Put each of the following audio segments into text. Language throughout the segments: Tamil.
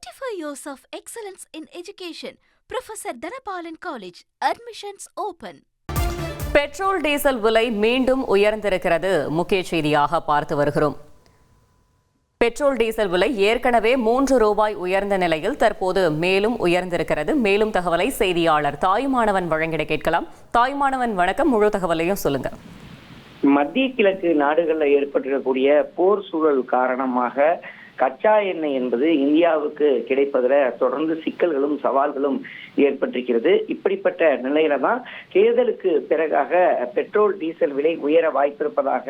35 years of excellence in education. Professor Dhanapalan College. Admissions open. Petrol diesel விலை மீண்டும் உயர்ந்திருக்கிறது. முக்கிய செய்தியாக பார்த்து வருகிறோம். பெட்ரோல் டீசல் விலை ஏற்கனவே ₹3 உயர்ந்த நிலையில் தற்போது மேலும் உயர்ந்திருக்கிறது. மேலும் தகவலை செய்தியாளர் தாய்மானவன் வழங்கிட கேட்கலாம். தாய்மானவன் வணக்கம், முழு தகவலையும் சொல்லுங்க. மத்திய கிழக்கு நாடுகளில் ஏற்பட்டிருக்கக்கூடிய போர் சூழல் காரணமாக கச்சா எண்ணெய் என்பது இந்தியாவுக்கு கிடைப்பதில் தொடர்ந்து சிக்கல்களும் சவால்களும் ஏற்பட்டிருக்கிறது. இப்படிப்பட்ட நிலையில தான் தேர்தலுக்கு பிறகாக பெட்ரோல் டீசல் விலை உயர வாய்ப்பிருப்பதாக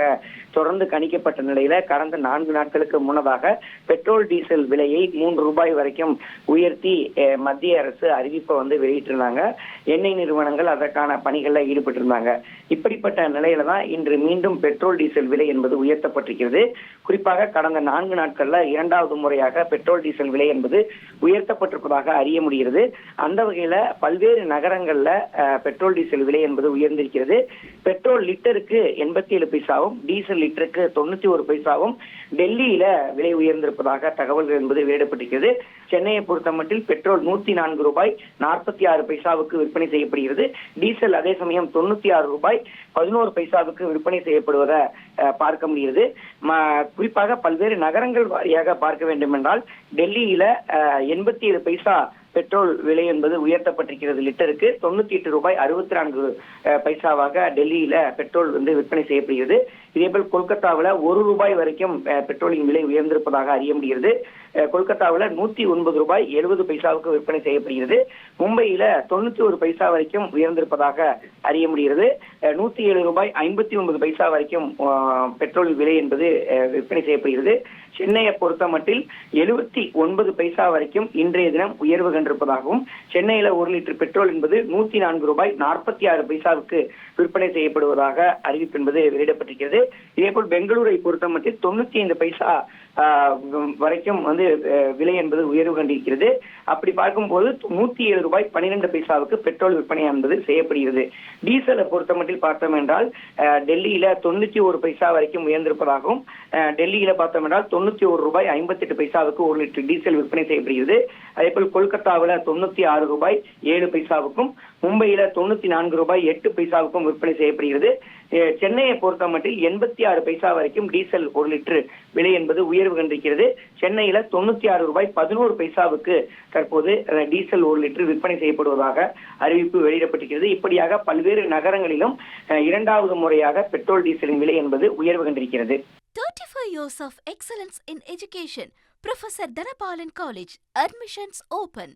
தொடர்ந்து கணிக்கப்பட்ட நிலையில கடந்த 4 நாட்களுக்கு முன்னதாக பெட்ரோல் டீசல் விலையை ₹3 வரைக்கும் உயர்த்தி மத்திய அரசு அறிவிப்பை வெளியிட்டிருந்தாங்க. எண்ணெய் நிறுவனங்கள் அதற்கான பணிகளில் ஈடுபட்டிருந்தாங்க. இப்படிப்பட்ட நிலையில தான் இன்று மீண்டும் பெட்ரோல் டீசல் விலை என்பது உயர்த்தப்பட்டிருக்கிறது. குறிப்பாக கடந்த 4 நாட்கள்ல 2வது முறையாக பெட்ரோல் டீசல் விலை என்பது உயர்த்தப்பட்டிருப்பதாக அறிய முடிகிறது. அந்த வகையில பல்வேறு நகரங்கள்ல பெட்ரோல் டீசல் விலை என்பது உயர்ந்திருக்கிறது. பெட்ரோல் லிட்டருக்கு 87 பைசாவும் டீசல் லிட்டருக்கு 91 பைசாவும் டெல்லியில விலை உயர்ந்திருப்பதாக தகவல்கள் என்பது வெளியிடப்பட்டிருக்கிறது. சென்னையை பொறுத்தமட்டில் பெட்ரோல் ₹104.46 விற்பனை செய்யப்படுகிறது. டீசல் அதே சமயம் ₹96.11 விற்பனை செய்யப்படுவதை பார்க்க முடிகிறது. குறிப்பாக பல்வேறு நகரங்கள் வாரியாக பார்க்க வேண்டும் என்றால் டெல்லியில 87 பைசா பெட்ரோல் விலை என்பது உயர்த்தப்பட்டிருக்கிறது. லிட்டருக்கு ₹98.64 டெல்லியில பெட்ரோல் விற்பனை செய்யப்படுகிறது. இதேபோல் கொல்கத்தாவில் ₹1 வரைக்கும் பெட்ரோலின் விலை உயர்ந்திருப்பதாக அறிய முடிகிறது. கொல்கத்தாவில் ₹109.70 விற்பனை செய்யப்படுகிறது. மும்பையில 91 பைசா வரைக்கும் உயர்ந்திருப்பதாக அறிய முடிகிறது. ₹107.59 வரைக்கும் பெட்ரோல் விலை என்பது விற்பனை செய்யப்படுகிறது. சென்னையை பொறுத்த மட்டில் 79 பைசா வரைக்கும் இன்றைய தினம் உயர்வு கண்டிருப்பதாகவும் சென்னையில 1 லிட்டர் பெட்ரோல் என்பது ₹104.46 விற்பனை செய்யப்படுவதாக அறிவிப்பு என்பது வெளியிடப்பட்டிருக்கிறது. இதேபோல் பெங்களூரை பொறுத்த மட்டில் 95 பைசா வரைக்கும் விலை என்பது உயர்வு கண்டிருக்கிறது. அப்படி பார்க்கும்போது ₹107.12 பெட்ரோல் விற்பனை என்பது செய்யப்படுகிறது. டீசலை பொறுத்த மட்டில் பார்த்தோம் என்றால் டெல்லியில 91 பைசா வரைக்கும் உயர்ந்திருப்பதாகவும் டெல்லியில பார்த்தோம் என்றால் ₹91.58 1 லிட்டர் டீசல் விற்பனை செய்யப்படுகிறது. அதேபோல் கொல்கத்தாவில் ₹96.07 மும்பையில ₹94.08 விற்பனை செய்யப்படுகிறது. சென்னையை பொறுத்த மட்டில் 86 பைசா வரைக்கும் டீசல் 1 லிட்டர் விலை என்பது உயர்வு கண்டிருக்கிறது. சென்னையில ₹96.11 தற்போது டீசல் 1 லிட்டர் விற்பனை செய்யப்படுவதாக அறிவிப்பு வெளியிடப்பட்டிருக்கிறது. இப்படியாக பல்வேறு நகரங்களிலும் 2வது முறையாக பெட்ரோல் டீசலின் விலை என்பது உயர்வு கண்டிருக்கிறது. 35 years of excellence in education. Professor Dhanapalan College. Admissions open.